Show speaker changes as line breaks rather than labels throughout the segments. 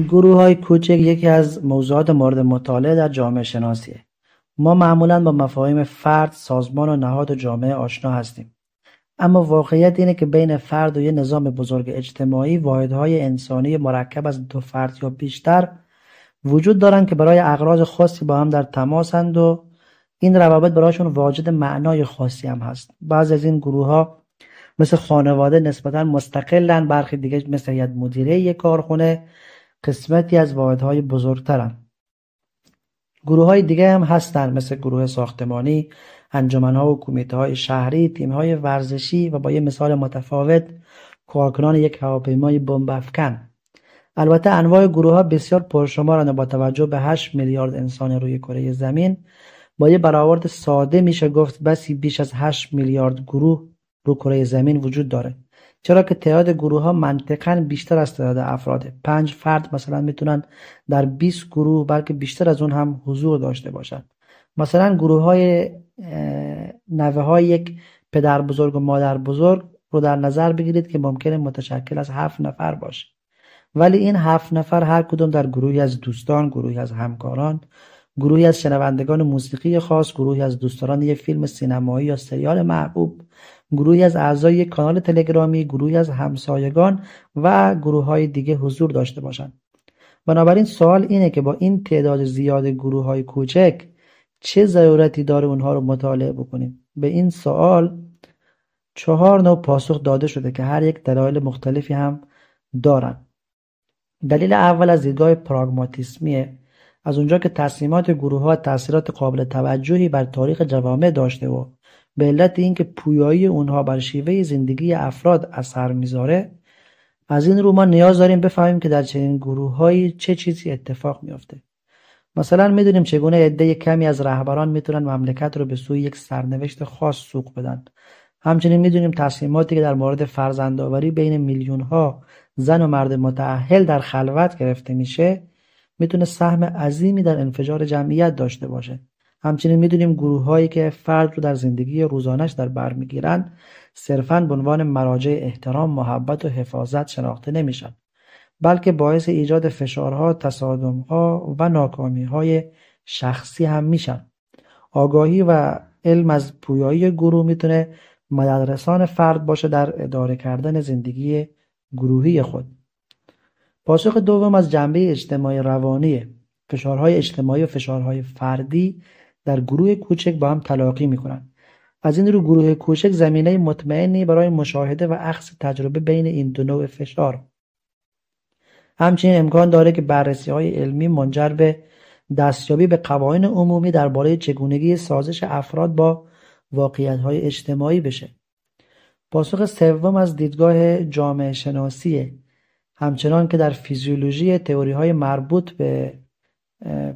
گروه‌های کوچک یکی از موضوعات مورد مطالعه در جامعه شناسیه. ما معمولاً با مفاهیم فرد، سازمان و نهاد و جامعه آشنا هستیم. اما واقعیت اینه که بین فرد و یه نظام بزرگ اجتماعی واحدهای انسانی مرکب از دو فرد یا بیشتر وجود دارن که برای اغراض خاصی با هم در تماسند و این روابط برایشون واجد معنای خاصی هم هست. بعضی از این گروه‌ها مثل خانواده نسبتاً مستقلن، برخی دیگه مثل هیئت مدیره یک کارخونه قسمتی از واحدهای بزرگترن. گروه‌های دیگه هم هستن مثل گروه ساختمانی، انجمن‌ها و کمیته‌های شهری، تیم‌های ورزشی و با یه مثال متفاوت کارکنان یک هواپیمای بمب افکن. البته انواع گروه‌ها بسیار پرشمارند و با توجه به 8 میلیارد انسان روی کره زمین با یه برآورد ساده میشه گفت بسی بیش از 8 میلیارد گروه رو کره زمین وجود داره، چرا که تعداد گروه‌ها منطقاً بیشتر از تعداد افراده. 5 فرد مثلا میتونن در 20 گروه بلکه بیشتر از اون هم حضور داشته باشن. مثلا گروه‌های نوه‌های یک پدر بزرگ و مادر بزرگ رو در نظر بگیرید که ممکنه متشکل از 7 نفر باشه، ولی این 7 نفر هر کدوم در گروهی از دوستان، گروهی از همکاران، گروهی از شنوندگان موسیقی خاص، گروهی از دوستداران یک فیلم سینمایی یا سریال محبوب، گروهی از اعضای یک کانال تلگرامی، گروهی از همسایگان و گروه‌های دیگه حضور داشته باشند. بنابراین سوال اینه که با این تعداد زیاد گروه‌های کوچک چه ضرورتی داره اونها رو مطالعه بکنیم؟ به این سوال 4 نوع پاسخ داده شده که هر یک دلایل مختلفی هم دارن. دلیل اول از دیدگاه پراگماتیسمیه، از اونجا که تصمیمات گروه‌ها تأثیرات قابل توجهی بر تاریخ جوامع داشته و به علت اینکه پویایی اونها بر شیوه زندگی افراد اثر میذاره، از این رو ما نیاز داریم بفهمیم که در چنین گروه‌هایی چه چیزی اتفاق میفته. مثلا میدونیم چگونه عده کمی از رهبران میتونن مملکت رو به سوی یک سرنوشت خاص سوق بدن. همچنین میدونیم تصمیماتی که در مورد فرزندآوری بین میلیون‌ها زن و مرد متأهل در خلوت گرفته میشه میتونه سهم عظیمی در انفجار جمعیت داشته باشه. همچنین میدونیم گروه‌هایی که فرد رو در زندگی روزانش در بر میگیرن صرفاً به عنوان مراجع احترام، محبت و حفاظت شناخته نمیشن، بلکه باعث ایجاد فشارها، تصادم‌ها و ناکامی‌های شخصی هم میشن. آگاهی و علم از پویایی گروه میتونه مددرسان فرد باشه در اداره کردن زندگی گروهی خود. پاسخ دوم از جنبه اجتماعی روانیه. فشارهای اجتماعی و فشارهای فردی در گروه کوچک با هم تلاقی میکنن. از این رو گروه کوچک زمینه مطمئنی برای مشاهده و اخذ تجربه بین این دو نوع فشار. همچنین امکان داره که بررسی‌های علمی منجر به دستیابی به قوانین عمومی درباره چگونگی سازش افراد با واقعیت‌های اجتماعی بشه. پاسخ سوم از دیدگاه جامعه شناسیه. همچنان که در فیزیولوژی تئوری‌های مربوط به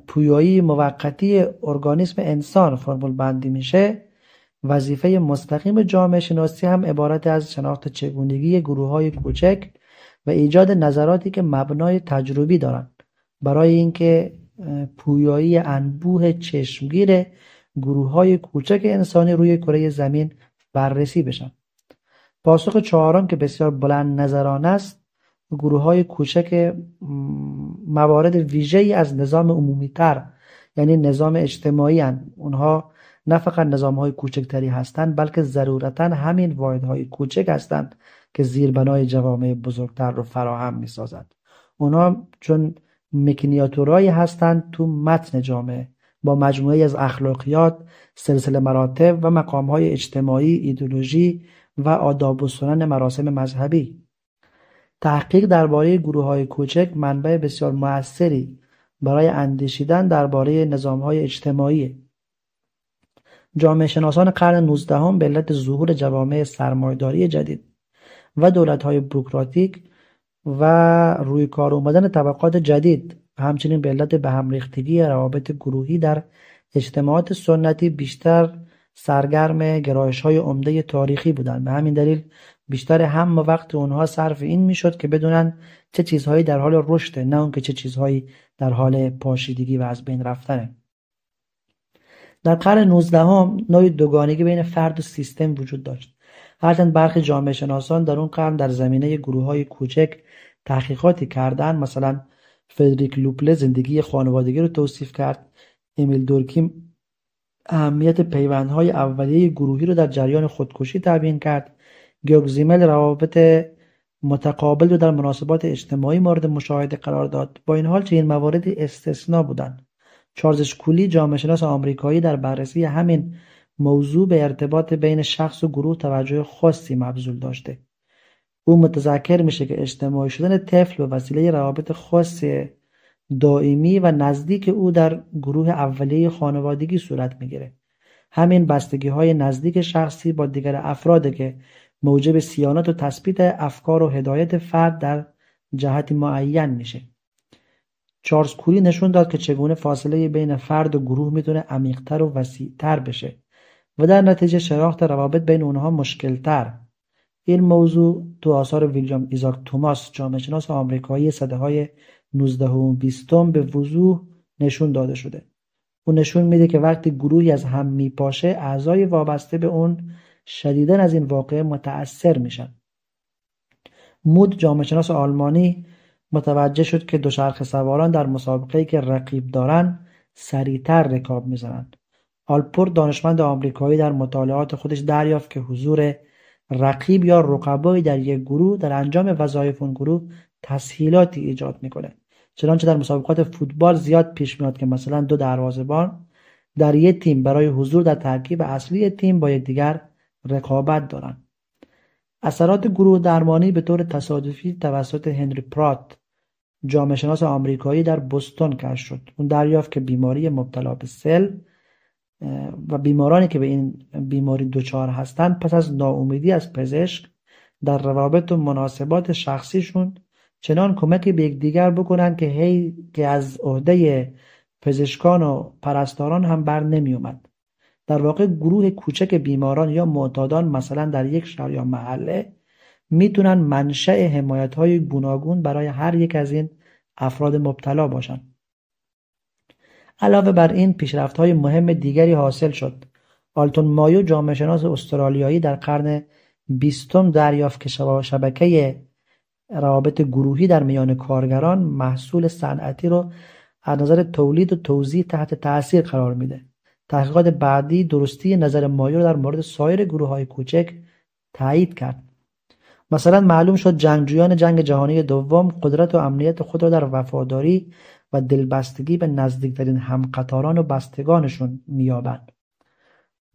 پویایی موقتی ارگانیسم انسان فرمول بندی میشه، وظیفه مستقیم جامعه شناسی هم عبارت از شناخت چگونگی گروه‌های کوچک و ایجاد نظراتی که مبنای تجربی دارن برای اینکه پویایی انبوه چشمگیر گروه‌های کوچک انسانی روی کره زمین بررسی بشن. پاسخ چهارم که بسیار بلند نظرانه است، گروه‌های کوچک موارد ویژه‌ای از نظام عمومی‌تر یعنی نظام اجتماعی هستند. اونها نه فقط نظام‌های کوچکتری هستند بلکه ضرورتاً همین واحدهای کوچک هستند که زیربنای جوامع بزرگتر رو فراهم می‌سازند. اونها چون مکنیاتورایی هستند تو متن جامعه با مجموعه‌ای از اخلاقیات، سلسله مراتب و مقام‌های اجتماعی، ایدئولوژی و آداب و سنن مراسم مذهبی. تحقیق درباره گروه‌های کوچک منبع بسیار مؤثری برای اندیشیدن درباره نظام‌های اجتماعی. جامعه شناسان قرن 19 به علت ظهور جوامع سرمایه‌داری جدید و دولت‌های بوروکراتیک و روی کار اومدن طبقات جدید، همچنین به علت به هم ریختگی روابط گروهی در اجتماعات سنتی بیشتر سرگرم گرایش‌های عمده تاریخی بودند. به همین دلیل بیشتر هم وقت اونها صرف این میشد که بدونن چه چیزهایی در حال رشده، نه اون که چه چیزهایی در حال پاشیدگی و از بین رفتنه. در قرن 19 نوعی دوگانگی بین فرد و سیستم وجود داشت. هرچند برخی جامعه شناسان در اون قرن در زمینه گروه‌های کوچک تحقیقاتی کردند، مثلا فردریک لوپله زندگی خانوادگی رو توصیف کرد. امیل دورکیم اهمیت پیوندهای اولیه گروهی رو در جریان خودکشی تبیین کرد. گیورگ زیمل روابط متقابل رو در مناسبات اجتماعی مورد مشاهده قرار داد. با این حال چنین مواردی استثنا بودند. چارلز اشکولی جامعه شناس آمریکایی در بررسی همین موضوع به ارتباط بین شخص و گروه توجه خاصی مبذول داشته. او متذکر میشه که اجتماعی شدن طفل به وسیله روابط خاص دائمی و نزدیک او در گروه اولیه خانوادگی صورت میگیره. همین بستگی‌های نزدیک شخصی با دیگر افراده که موجب صیانت و تثبیت افکار و هدایت فرد در جهتی معین میشه. چارلز کوری نشون داد که چگونه فاصله بین فرد و گروه میتونه عمیق‌تر و وسیع‌تر بشه و در نتیجه شناخت روابط بین اونها مشکل‌تر. این موضوع تو آثار ویلیام ایزاک توماس جامعه شناس آمریکایی سده‌های 19 و 20 به وضوح نشون داده شده. او نشون میده که وقتی گروهی از هم میپاشه اعضای وابسته به اون شدیداً از این واقعه متأثر میشن. مود جامعه شناس آلمانی متوجه شد که دوچرخه سواران در مسابقه‌ای که رقیب دارن سریعتر رکاب میزنن. آلپورت دانشمند آمریکایی در مطالعات خودش دریافت که حضور رقیب یا رقبایی در یک گروه در انجام وظایف اون گروه تسهیلاتی ایجاد میکنه. چنانچه در مسابقات فوتبال زیاد پیش میاد که مثلا 2 دروازه‌بان در یک تیم برای حضور در ترکیب اصلی تیم با یکدیگر رقابت دارن. اثرات گروه درمانی به طور تصادفی توسط هنری پرات جامعه شناس آمریکایی در بوستون کشف شد. اون دریافت که بیماری مبتلا به سل و بیمارانی که به این بیماری دچار هستند پس از ناامیدی از پزشک در روابط و مناسبات شخصیشون چنان کمکی به یکدیگر بکنن که از عهده پزشکان و پرستاران هم بر نمی اومد. در واقع گروه کوچک بیماران یا معتادان مثلا در یک شهر یا محله میتونن منشأ حمایت‌های گوناگون برای هر یک از این افراد مبتلا باشن. علاوه بر این پیشرفت‌های مهم دیگری حاصل شد. آلتون مایو جامعه شناس استرالیایی در قرن 20 دریافت که شبکه روابط گروهی در میان کارگران محصول صنعتی رو از نظر تولید و توزیع تحت تأثیر قرار میده. تحقیقات بعدی درستی نظر مایو رو در مورد سایر گروه‌های کوچک تایید کرد. مثلا معلوم شد جنگجویان جنگ جهانی دوم قدرت و امنیت خود را در وفاداری و دلبستگی به نزدیکترین همقطاران و بستگانشون میابند.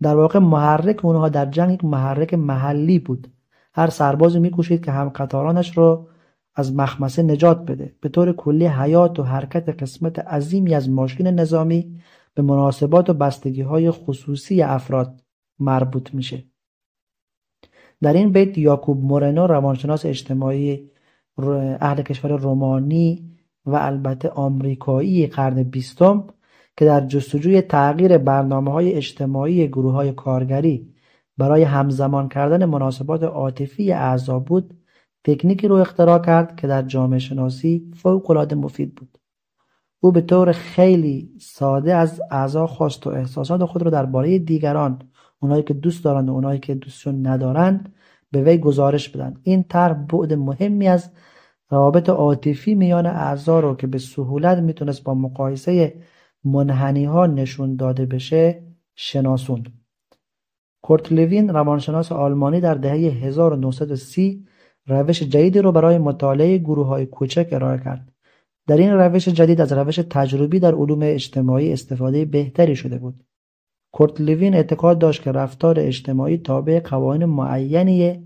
در واقع محرک اونها در جنگ یک محرک محلی بود. هر سربازی میکوشید که همقطارانش رو از مخمسه نجات بده. به طور کلی حیات و حرکت قسمت عظیمی از ماشین نظامی به مناسبات و بستگی‌های خصوصی افراد مربوط میشه. در این بیت یاکوب مورنو روانشناس اجتماعی اهل کشور رومانی و البته آمریکایی قرن 20 که در جستجوی تغییر برنامه‌های اجتماعی گروه‌های کارگری برای همزمان کردن مناسبات عاطفی اعضا بود، تکنیکی رو اختراع کرد که در جامعه شناسی فوق‌العاده مفید بود. او به طور خیلی ساده از اعضا خواست و احساسات خود رو درباره دیگران، اونایی که دوست دارند و اونایی که دوستشون ندارند، به وی گزارش بدن. این طرح بعد مهمی از روابط عاطفی میان اعضا رو که به سهولت میتونست با مقایسه منحنی‌ها نشون داده بشه شناسوند. کورت لوین روانشناس آلمانی در دهه 1930 روش جدیدی رو برای مطالعه گروه‌های کوچک ارائه کرد. در این روش جدید از روش تجربی در علوم اجتماعی استفاده بهتری شده بود. کورت لوین اعتقاد داشت که رفتار اجتماعی تابع قوانین معینیه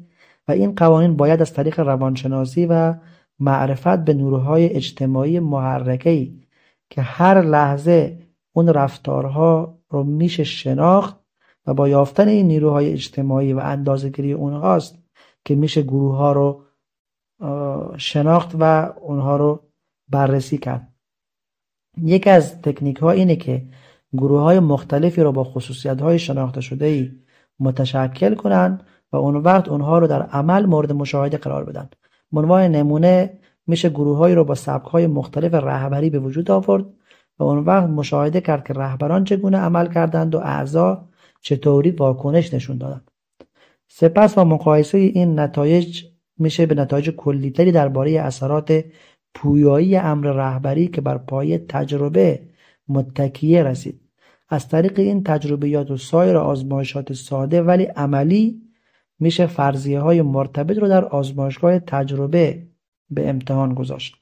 و این قوانین باید از طریق روانشناسی و معرفت به نیروهای اجتماعی محرکه‌ای که هر لحظه اون رفتارها رو میشه شناخت و با یافتن این نیروهای اجتماعی و اندازه‌گیری اونهاست که میشه گروه‌ها رو شناخت و اونها رو بررسی کرد. یکی از تکنیک‌ها اینه که گروه‌های مختلفی رو با خصوصیت‌های شناخته شده‌ای متشکل کنن و اون وقت اونها رو در عمل مورد مشاهده قرار بدن. به عنوان نمونه میشه گروه‌هایی رو با سبک‌های مختلف رهبری به وجود آورد و اون وقت مشاهده کرد که رهبران چگونه عمل کردند و اعضا چطوری واکنش نشون دادند. سپس با مقایسه این نتایج میشه به نتایج کلی‌تری درباره اثرات پویایی امر رهبری که بر پایه تجربه متکیه رسید. از طریق این تجربیات و سایر آزمایشات ساده ولی عملی میشه فرضیه‌های مرتبط رو در آزمایشگاه تجربه به امتحان گذاشت.